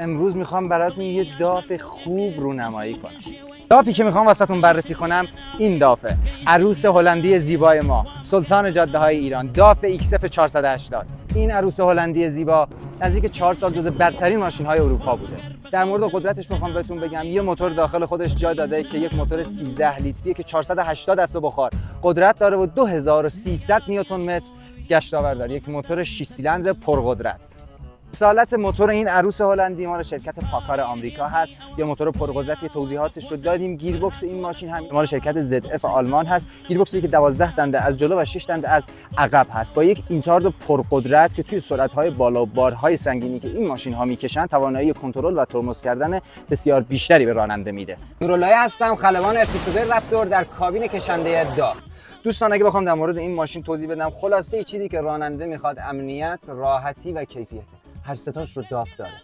امروز میخوام براتون یه داف خوب رونمایی کنم. دافی که میخوام واسهتون بررسی کنم این دافه، عروس هلندی زیبای ما، سلطان جاده های ایران، داف XF 480. این عروس هلندی زیبا نزدیک 4 سال جزو برترین ماشین های اروپا بوده. در مورد قدرتش میخوام بهتون بگم یه موتور داخل خودش جا داده که یک موتور 13 لیتریه که 480 اسب بخار قدرت داره و 2300 نیوتن متر گشتاور داره. یک موتور 6 سیلندر پرقدرت. اصالت موتور این عروس هلندی مال شرکت پاکار آمریکا هست. یه موتور پرقدرت که توضیحاتش رو دادیم. گیربکس این ماشین هم مال شرکت ZF آلمان هست. گیربکسی که 12 دنده از جلو و 6 دنده از عقب هست با یک اینتارد پرقدرت که توی سرعت‌های بالا و بارهای سنگینی که این ماشین ها میکشن توانایی کنترل و ترمز کردن بسیار بیشتری به راننده میده. نورالله هستم، خلبان اپیزود رپتور در کابین کشنده داف. دوستان اگه بخوام در مورد این ماشین توضیح بدم، خلاصه چیزی که راننده میخواد امنیت، راحتی و کیفیت. هر ستاش رو داف داره.